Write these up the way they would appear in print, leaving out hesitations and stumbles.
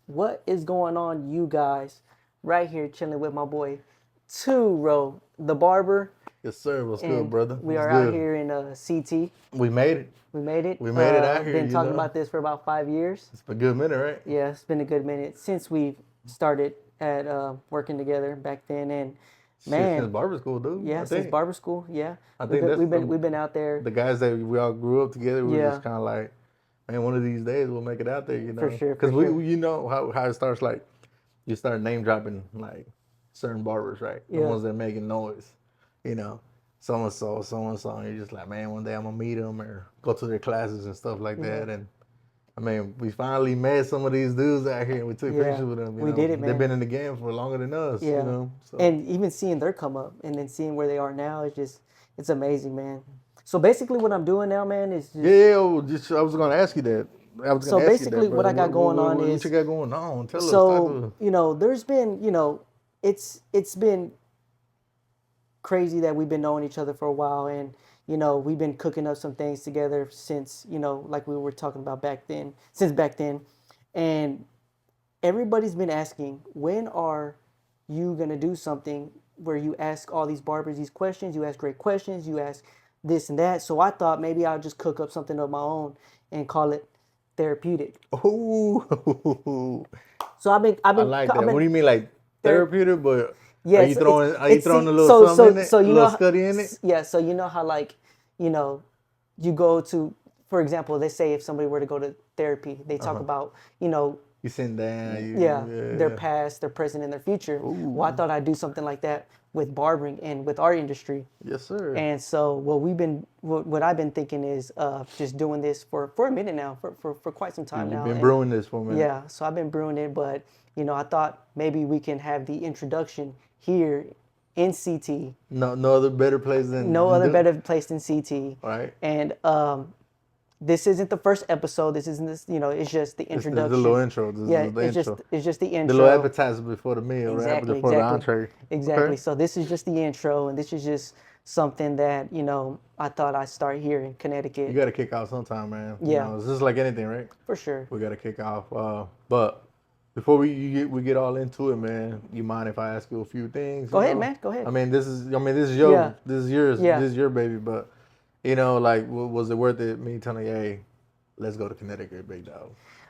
What is going on, you guys? Right here, chilling with my boy, Two the Barber, Yes, sir. What's good, and brother? we What's are out good? here in CT. We made it. We made it. We made it out here, Been you talking know. about this for about 5 years. It's been a good minute, right? Yeah, it's been a good minute since we started at working together back then. And Shit, since man, barber school, dude. yeah, I since think. barber school, yeah, I think that's we've been out there. the guys that we all grew up together. We were Yeah, just kind of like, man, one of these days we'll make it out there, you for know. sure, Because for sure. you know how it starts. Like, you start name dropping like certain barbers, right? The Yeah, ones that are making noise, you know. So and so, and you're just like, man, one day I'm gonna meet them or go to their classes and stuff like yeah, that. And I mean, we finally met some of these dudes out here and we took yeah. pictures with them, you We know. did it, They've man. been in the game for longer than us, you Yeah. know. So, And even seeing their come up and then seeing where they are now is just, it's amazing, man. So basically what I'm doing now, man, is just, yeah, I was going to ask you that. I was going so to ask you basically that, what brother. I got going on What you is, got going on? Tell us. Talk so, to us. there's been, it's been crazy that we've been knowing each other for a while, and we've been cooking up some things together since, like we were talking about back then, since back then. And everybody's been asking, when are you gonna do something where you ask all these barbers these questions, you ask great questions, you ask this and that. So I thought maybe I'll just cook up something of my own and call it therapeutic. Oh, So I like I've that. What do been you mean, like there. therapeutic? But Yes, are you it's throwing see, a little something in so it, a little scuddy in it? yeah, so you know how, like, you know you go to, for example, let's say if somebody were to go to therapy, they talk about, You sitting down, yeah, their yeah. past, their present, and their future. Well, I Ooh, thought I'd do something like that with barbering and with our industry. yes, sir. And so what I've been thinking is just doing this for a minute now, for quite some time You've now. been And brewing this for a minute. yeah, so I've been brewing it, but I thought maybe we can have the introduction here in CT. No, no other better place No than other do. better place than CT. All right. And this isn't the first episode. This isn't this. It's just the This is the little introduction. intro. This Yeah, is the intro. it's just the The little intro. appetizer before the meal, right? Exactly, Before the exactly, entree. exactly. Okay. So this is just the intro, and this is just something that I thought I'd start here in You Connecticut. got to kick off sometime, man. You Yeah, know, it's just like anything, right? for sure. We got to kick off. But before we get all into it, man, you mind if I ask you a few things? Go ahead, man. Go ahead. This is yours. Yeah. This is your baby. But like, was it worth it? Me telling you, hey, let's go to Connecticut, big dog.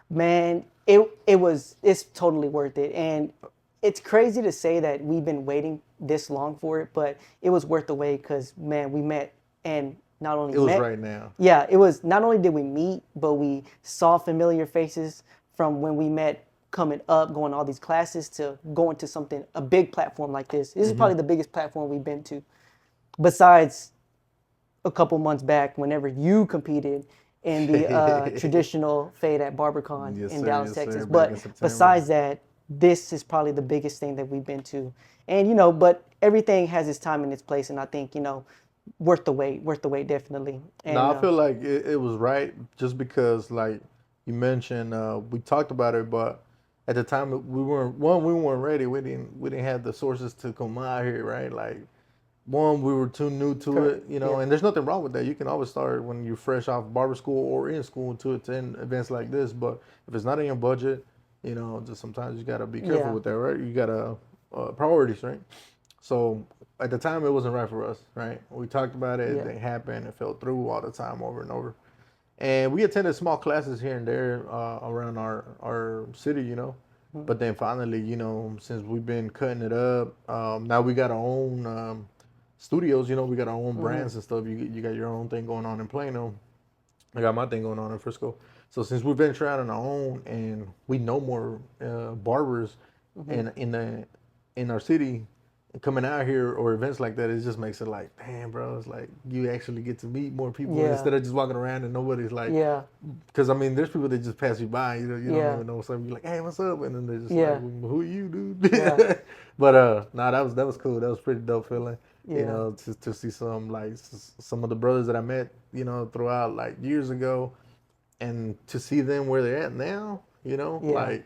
Man, it's totally worth it. And it's crazy to say that we've been waiting this long for it, but it was worth the wait because, man, we met, and not only It was met, right now. yeah, it was, not only did we meet, but we saw familiar faces from when we met coming up, going to all these classes to going to a big platform like this. This is probably the biggest platform we've been to, besides a couple months back whenever you competed in the traditional fade at BarberCon Yes, in sir. Dallas, Yes, sir. Texas. Back in But September. besides that, this is probably the biggest thing that we've been to. And, but everything has its time and its place. And I think, worth the wait, definitely. And No, I feel like it was right just because, like you mentioned, we talked about it, but at the time we weren't ready. We didn't have the sources to come out here, right? Like, we were too new to correct. it, you know, Yeah. and there's nothing wrong with that. You can always start when you're fresh off barber school or in school to attend events like this. But if it's not in your budget, just sometimes you gotta be careful Yeah. with that, right? You gotta priorities, right? So at the time, it wasn't right for us, right? We talked about it. Yeah. It happened. It fell through all the time, over and over. And we attended small classes here and there around our city, But then finally, since we've been cutting it up, now we got our own studios. We got our own brands and stuff. You got your own thing going on in Plano. I got my thing going on in Frisco. So since we've ventured out on our own and we know more barbers in our city, coming out here or events like that, it just makes it like, damn, bro, it's like you actually get to meet more people Yeah. instead of just walking around and nobody's like, Yeah. because I mean, there's people that just pass you by, you don't Yeah. even know something. You're like, hey, what's up? And then they're just Yeah. like, well, who are you, dude? Yeah. But nah, that was cool. That was pretty dope feeling. Yeah. To see some of the brothers that I met, throughout like years ago, and to see them where they're at now, Yeah. like,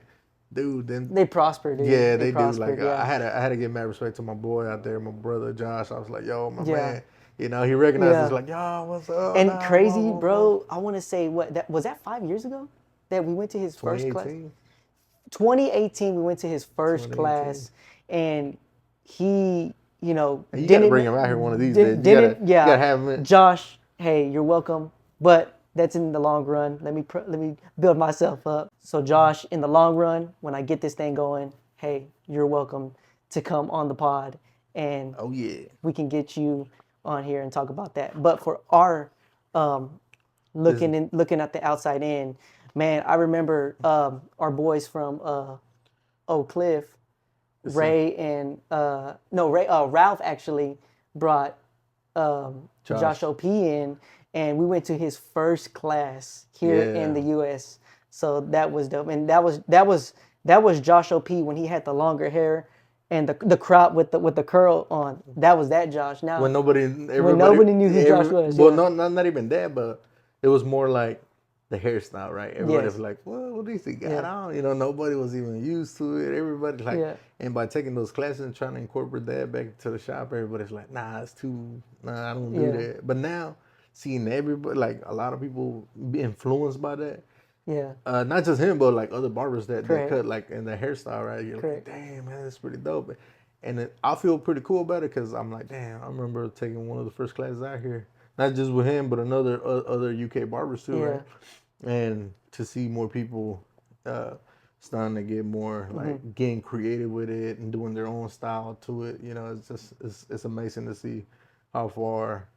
dude, then They prosper, dude. yeah, they do. prospered, Like, yeah. I had to give mad respect to my boy out there, my brother Josh. I was like, yo, my Yeah. man. He recognized Yeah. us like, yo, what's up? And Nah, crazy, blah, blah, bro. I want to say, what that was, that 5 years ago that we went to his first class. 2018. 2018 we went to his first 2018. class, and he, you know, And you got to didn't bring him out here one of these days. didn't You gotta yeah. have him in. Josh, hey, you're welcome, but that's in the long run. Let me build myself up. So Josh, in the long run, when I get this thing going, hey, you're welcome to come on the pod, and Oh yeah. we can get you on here and talk about that. But for our looking at the outside in, man, I remember our boys from Oak Cliff, Ray and no Ray, Ralph actually brought Josh OP in, and we went to his first class here in the Yeah. U.S. So that was dope, and that was Josh OP when he had the longer hair and the crop with the curl on. That was that Josh. When Now nobody, when everybody, nobody knew who Josh was, well, yeah, not even that, but it was more like the hairstyle, right? Everybody yes, was like, what does he got yeah, on? You know, nobody was even used to it. Everybody like, yeah, and by taking those classes and trying to incorporate that back to the shop, everybody's like, nah, it's too, nah, I don't do yeah, that. But now, seeing everybody, like a lot of people be influenced by that, yeah, not just him, but like other barbers that correct, cut like in the hairstyle, right? You're like, correct, damn, man, that's pretty dope. And I feel pretty cool about it because I'm like, damn, I remember taking one of the first classes out here, not just with him, but another other UK barbers too, yeah, right? And to see more people uh, starting to get more mm-hmm. like getting creative with it and doing their own style to it, you know, it's just it's amazing to see how far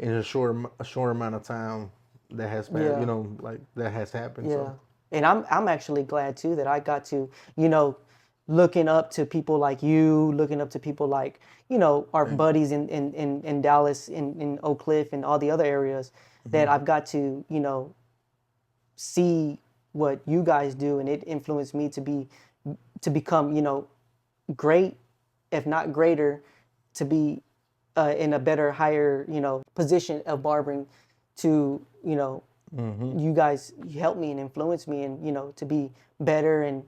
in a short amount of time that has passed, you Yeah. know, like that has happened. Yeah. So. And I'm actually glad too that I got to, you know, looking up to people like you, looking up to people like, you know, our buddies in Dallas, in Oak Cliff and all the other areas that Mm-hmm. I've got to, you know, see what you guys do, and it influenced me to become, you know, great, if not greater, to be in a better, higher, you know, position of barbering to, you know, Mm-hmm. you guys help me and influence me and, you know, to be better and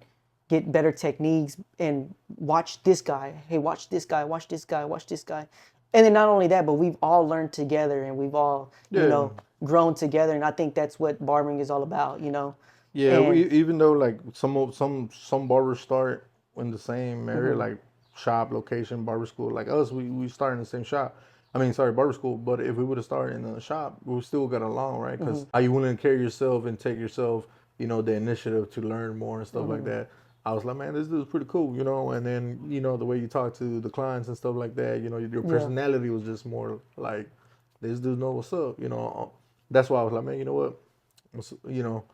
get better techniques and watch this guy. Hey, watch this guy, watch this guy, watch this guy. And then not only that, but we've all learned together and we've all, you Yeah, know, grown together. And I think that's what barbering is all about, you know. yeah. And We even though like some barbers start in the same area, mm-hmm, like shop location, barber school. Like us, we start in the same shop. I mean, sorry, barber school. But if we would have started in the shop, we still got along, right? mm-hmm, Because are you willing to carry yourself and take yourself, you know, the initiative to learn more and stuff like mm-hmm, that. I was like, man, this dude's pretty cool, you know. And then you know the way you talk to the clients and stuff like that. You know, your yeah, personality was just more like this dude know what's up. You know, that's why I was like, man, you know what, you know,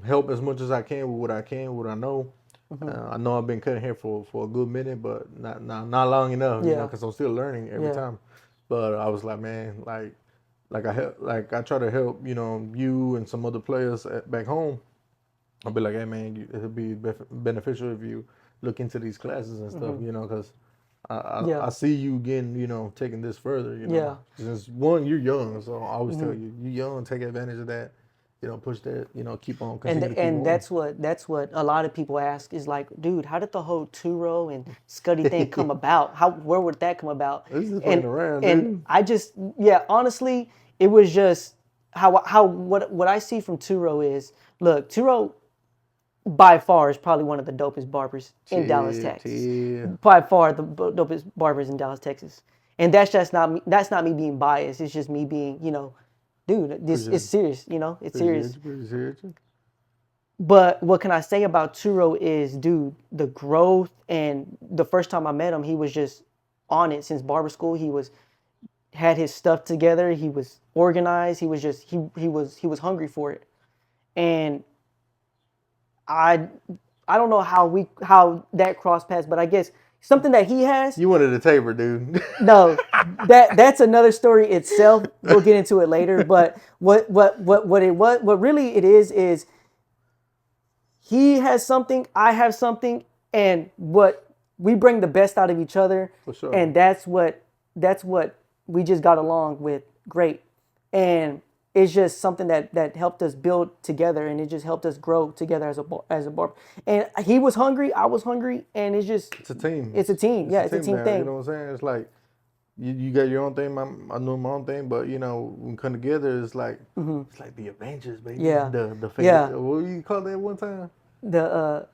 help as much as I can with what I can, what I know. mm-hmm, I know I've been cutting hair for a good minute, but not long enough, you know, yeah, because I'm still learning every yeah, time. But I was like, man, like I try to help, you know, you and some other players back home. I'll be like, hey man, it'll be beneficial if you look into these classes and stuff, mm-hmm, you know, because I yeah, see you getting, you know, taking this further, you know. yeah. Since one, you're young, so I always tell Mm-hmm. you, you're young, take advantage of that, you know, push that, you know, keep on, And continue to keep on. that's what a lot of people ask is like, dude, how did the whole Turo and Scuddy thing come about? How where would that come about? This is playing And around, and dude. I just yeah, honestly, it was just how what I see from Turo is look, Turo by far is probably one of the dopest barbers in Dallas, Chill, Texas. chill. By far the dopest barbers in Dallas, Texas. And that's just not me. That's not me being biased. It's just me being, you know, dude, this Appreciate is it. serious. You know, it's Appreciate serious. you. Appreciate you. But what can I say about Turo is, dude, the growth and the first time I met him, he was just on it since barber school. He was had his stuff together. He was organized. He was just he was hungry for it. And I I don't know how that cross paths, but I guess something that he has. You wanted a taper, dude. No, that's another story itself. We'll get into it later. But what really it is he has something, I have something, and what we bring the best out of each other, For sure. and that's what we just got along with great, and it's just something that helped us build together, and it just helped us grow together as a barber. And he was hungry, I was hungry, and It's a team. it's a team. It's Yeah, a it's a team team now. You thing. know what I'm saying? It's like you got your own thing. I'm doing my own thing. But you know, when we come together, it's like the Avengers, baby. Yeah, The yeah. what you call that one time? the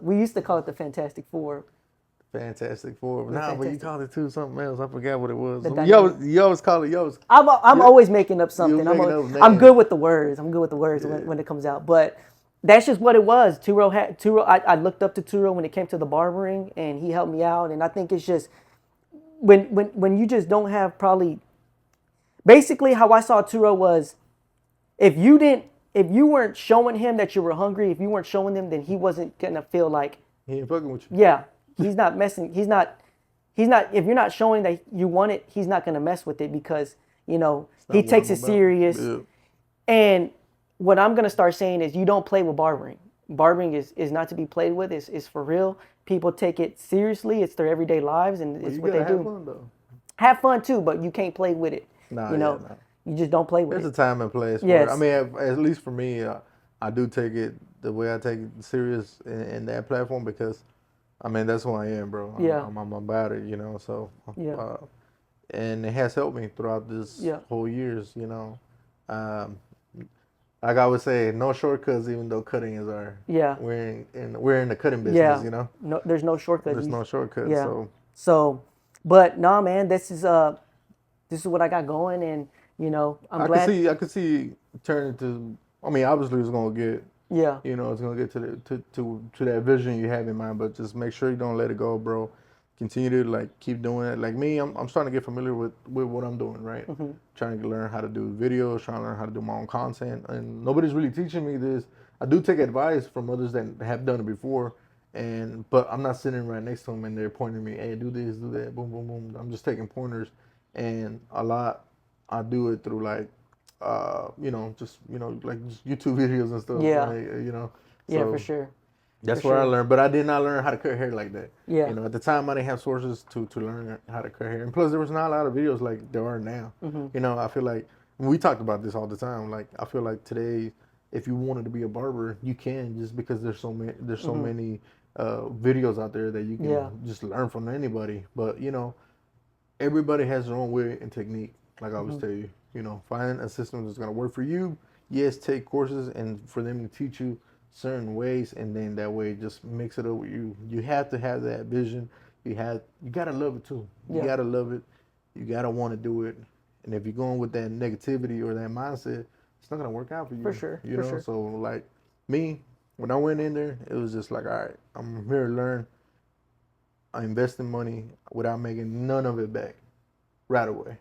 we used to call it the Fantastic Four. Fantastic Four. The Nah, but you Fantastic. called it too something else. I forgot what it was. The You always call it yours. I'm always making up You're something. making up I'm names. good with the words. I'm good with the words when it comes out. But that's just what it was. Turo. I looked up to Turo when it came to the barbering, and he helped me out. And I think it's just when you just don't have probably basically how I saw Turo was if you weren't showing him that you were hungry, if you weren't showing him, then he wasn't gonna feel like He ain't fucking with you. yeah, he's not messing. He's not. If you're not showing that you want it, he's not gonna mess with it because he Not what takes I'm it about. serious. Yeah. And what I'm gonna start saying is you don't play with barbering. Barbering is not to be played with. It's for real. People take it seriously. It's their everyday lives and it's You what they gotta have do. fun though. Have fun too, but you can't play with it. Nah, You know, yeah, nah. you just don't play with There's a it. time and place for it. Yes. I mean, at least for me, I do take it the way I take it serious in that platform because, I mean, that's who I am, bro. Yeah. I'm about it, So, Yeah. and it has helped me throughout this Yeah. whole years, Um, like I would say, no shortcuts, even though cutting is our. Yeah. We're in the cutting business, Yeah. No, there's no shortcuts. There's no shortcuts, Yeah. so. So, but nah, man, this is what I got going, and I'm glad. I could see turning to. I mean, obviously, it's gonna get. Yeah. It's gonna get to that vision you have in mind, but just make sure you don't let it go, bro. Continue to keep doing it. Like me, I'm starting to get familiar with what I'm doing, right? Trying to learn how to do videos, trying to learn how to do my own content, and nobody's really teaching me this. I do take advice from others that have done it before, but I'm not sitting right next to them and they're pointing me, hey, do this, do that, boom, boom, boom. I'm just taking pointers, and a lot I do it through just YouTube videos and stuff. Yeah. Yeah, So for sure. that's For where I sure. learned, but I did not learn how to cut hair like that. Yeah. At the time I didn't have sources to learn how to cut hair, and plus there was not a lot of videos like there are now. I feel like we talked about this all the time. Like I feel like today, if you wanted to be a barber, you can just because there's so many videos out there that you can just learn from anybody. But everybody has their own way and technique. Like I always tell you, find a system that's gonna work for you. Yes, take courses and for them to teach you certain ways, and then that way just mix it up with you. You have to have that vision. You gotta love it too. You gotta love it. You gotta want to do it. And if you're going with that negativity or that mindset, it's not gonna work out for you. For sure. You For know. sure. So like me, when I went in there, it was just like, all right, I'm here to learn. I invested money without making none of it back right away.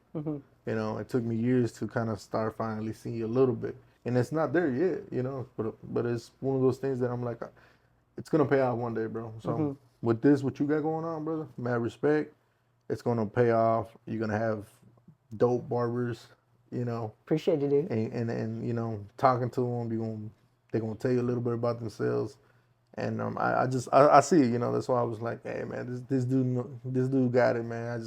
It took me years to kind of start finally seeing a little bit, and it's not there yet, But it's one of those things that I'm like, it's gonna pay off one day, bro. So with what you got going on, brother, mad respect. It's gonna pay off. You're gonna have dope barbers, Appreciate it, dude. and talking to them, they're gonna tell you a little bit about themselves. And I see it, That's why I was like, hey man, this dude got it, man.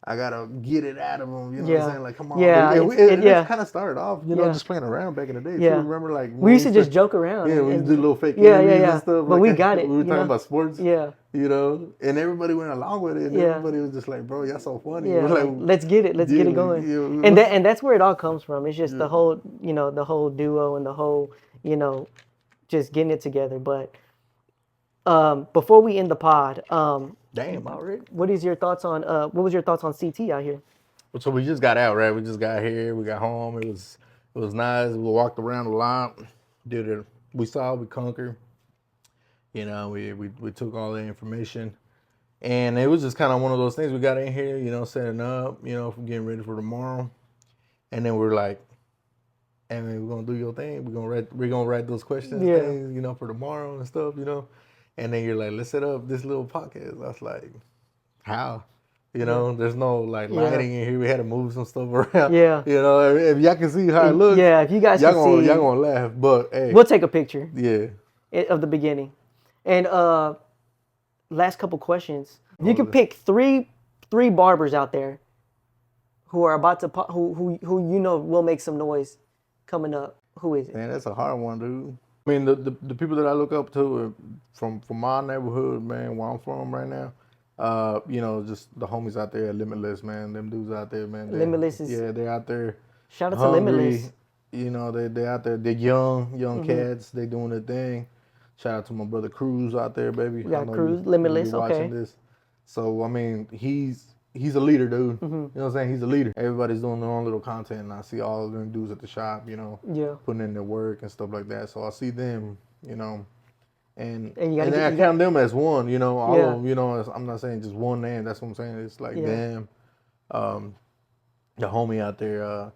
I gotta get it out of him. You know what I'm saying? Like, come on. Yeah. It kind of started off, Yeah. just playing around back in the day. Yeah. Too. Remember, like We used to just joke around. Yeah, we used to do little fake Yeah, interviews yeah. and stuff. But like we that. got it. We were talking about sports. Yeah. And everybody went along with it. And Yeah. everybody was just like, bro, y'all so funny. Yeah. We're like, let's get it. Let's get it going. Yeah, And that's where it all comes from. It's just the whole, the whole duo and the whole, just getting it together. But before we end the pod, damn, already. what was your thoughts on CT out here? So we just got out, right? We just got here. We got home. It was nice. We walked around a lot. Did it. We saw. We conquered. We took all the information, and it was just kind of one of those things. We got in here, setting up, getting ready for tomorrow, and then we're like, "Hey man, we're gonna do your thing. We're gonna write those questions, things, for tomorrow and stuff, And then you're like, let's set up this little podcast. I was like, how? There's no lighting in here. We had to move some stuff around. Yeah. If y'all can see how it looks. Yeah, if you guys y'all can see, y'all gonna laugh. But hey, we'll take a picture. Yeah. Of the beginning, and last couple questions. If you could pick three barbers out there who are about to who will make some noise coming up, who is it? Man, that's a hard one, dude. I mean, the people that I look up to are from my neighborhood, man, where I'm from right now. Just the homies out there at Limitless, man. Them dudes out there, man. Limitless is. Yeah, they're out there. Shout out hungry. to Limitless. You know, they out there. They're young cats. They doing their thing. Shout out to my brother Cruz out there, baby. We I got know Cruz, you be Limitless. watching Okay. this. So I mean, he's a leader, dude. You know what I'm saying? He's a leader. Everybody's doing their own little content, and I see all of them dudes at the shop. You know, Yeah. putting in their work and stuff like that. So I see them. You know. And And you gotta then I count them as one, you know. All Yeah. of them, you know. I'm not saying just one name. That's what I'm saying. It's like them, the homie out there,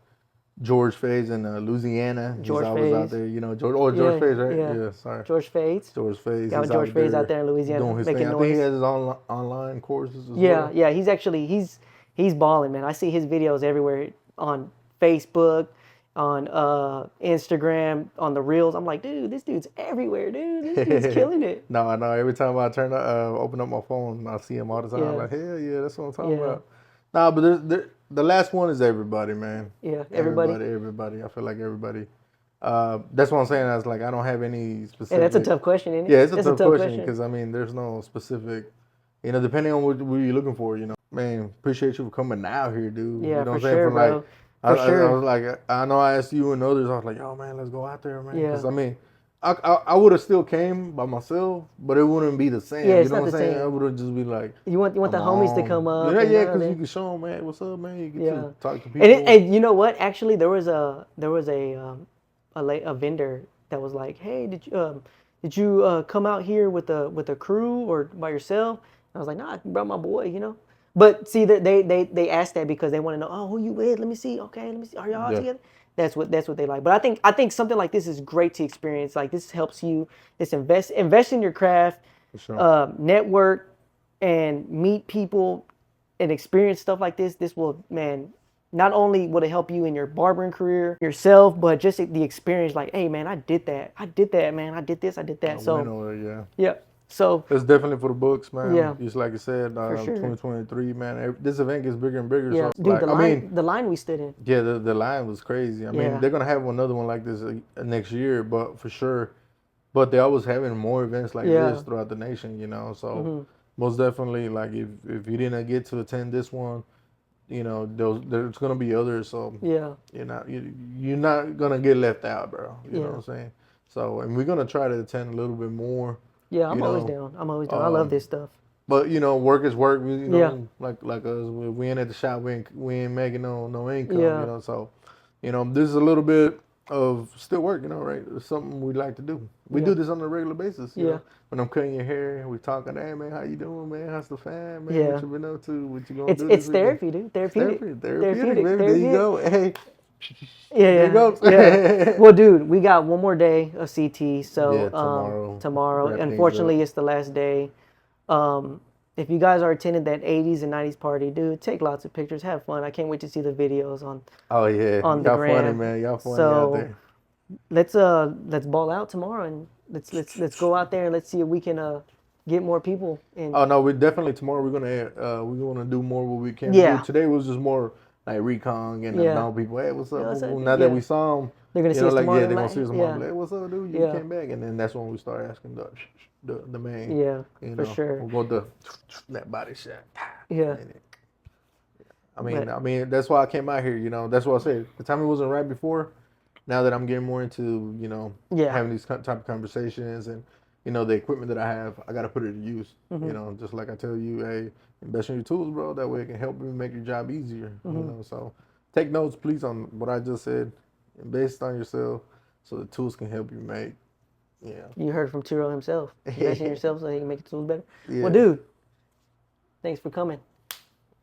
George Faze in Louisiana. George He's always out Faze. there, you know. George Faze, right? Yeah. Sorry. George Fades. George Faze. Got He's George Faze out there in Louisiana doing his making thing. noise. I think he has his online courses as Yeah, well. yeah. He's balling, man. I see his videos everywhere on Facebook, on Instagram, on the reels. I'm like, dude, this dude's everywhere, dude. This dude's killing it. No, I know. Every time I open up my phone, I see him all the time. Yeah. I'm like, hell yeah, that's what I'm talking Yeah. about. Nah, but the last one is everybody, man. Yeah, everybody. Everybody. I feel like everybody. That's what I'm saying. I was like, I don't have any specific. And that's a tough question, isn't it? Yeah, it's a That's tough question because I mean, there's no specific. You know, depending on what you're looking for. You know, man, appreciate you for coming out here, dude. Yeah, you know for what I'm saying? sure, From like, bro. For I was like, I know I asked you and others. I was like, yo, man, let's go out there, man. Yeah. Because I mean, I would have still came by myself, but it wouldn't be the same. Yeah, it's you know not what I'm the saying? same. I would have just be like, You want the homies to come up. Yeah, and yeah, all because that. you can show them, man, what's up, man. You get Yeah. to talk to people. And you know what? Actually, there was a vendor that was like, "Hey, did you come out here with a crew or by yourself?" And I was like, "Nah, I brought my boy, you know." But see, they asked that because they want to know, "Oh, who you with? Let me see. Okay, let me see. Are y'all Yeah. together?" That's what they like. But I think something like this is great to experience. Like this helps you. This invest in your craft, For sure. network, and meet people, and experience stuff like this. This will, man. Not only will it help you in your barbering career yourself, but just the experience. Like, hey, man, I did that, man. I did this, I did that. So, Yeah. yeah. So It's definitely for the books, man. Yeah. Just like you said, sure. 2023, man. This event gets bigger and bigger. yeah, So, dude, like, the line we stood in. yeah, the line was crazy. I Yeah. mean, they're gonna have another one like this next year, but for sure. But they always having more events like Yeah. this throughout the nation, you know. So most definitely, like if you didn't get to attend this one, you know, there's gonna be others. So Yeah, you're not gonna get left out, bro. You know Yeah. what I'm saying? So and we're gonna try to attend a little bit more. yeah. I'm You always know, down. I'm always down. I love this stuff. But you know, work is work. You know, Yeah. like us, we ain't at the shop. We ain't making no income. Yeah. You know, so you know, this is a little bit of still work. You know, right? It's something we like to do. We do this on a regular basis. You Yeah. know? When I'm cutting your hair, we talking. Hey man, how you doing, man? How's the fam, man? Yeah. What you been up to? What you gonna It's do? this it's weekend? therapy, dude. Therapeutic. Therapeutic, baby. There you go. Hey. Yeah, There you go. yeah. Well, dude, we got one more day of CT, so Yeah, tomorrow. tomorrow. Wrap things Unfortunately, up. it's the last day. If you guys are attending that 80s and 90s party, dude, take lots of pictures, have fun. I can't wait to see the videos on. Oh yeah, On the y'all funny, gram. man. Y'all funny So, out there. Let's ball out tomorrow and let's go out there and let's see if we can get more people in. Oh no, we definitely tomorrow we're gonna do more what we can Yeah. do. Today was just more like recon and Yeah. know people. Hey, what's up? what's boo, boo? up? Now that Yeah. we saw them, They're gonna you see know, us like tomorrow. yeah, they're gonna see us tomorrow. Yeah. Like, hey, what's up, dude? You Yeah. came back, and then that's when we start asking the main. Yeah, you for know, sure. We'll go to that body shot. Yeah. I mean, that's why I came out here. You know, that's what I said. The time it wasn't right before. Now that I'm getting more into, you know, Yeah. having these type of conversations and, you know, the equipment that I have, I got to put it to use. Mm-hmm. You know, just like I tell you, hey, invest in your tools, bro. That way it can help you make your job easier. Mm-hmm. You know, so take notes, please, on what I just said. Invest on yourself so the tools can help you make. Yeah. You heard from Tiro himself. Invest in yourself so he can make your tools better. Yeah. Well, dude, thanks for coming.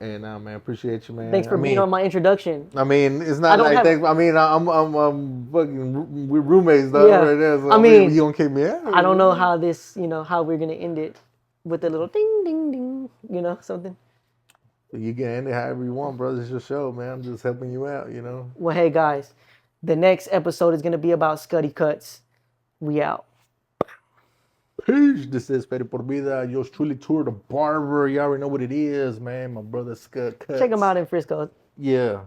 And man, appreciate you, man. Thanks for being on my introduction. I mean, it's I not don't like have- thanks. I mean, I'm fucking we're roommates though, Yeah. right there. So, I mean, you don't kick me out. I don't know how this, how we're gonna end it with a little ding, ding, ding, something. You can end it however you want, brother. It's your show, man. I'm just helping you out, you know. Well, hey guys, the next episode is gonna be about Scuddi Cutz. We out. Peace. This is Fede Por Vida. Yours truly, Tour the Barber. You already know what it is, man. My brother Scuddi Cutz. Check him out in Frisco. Yeah.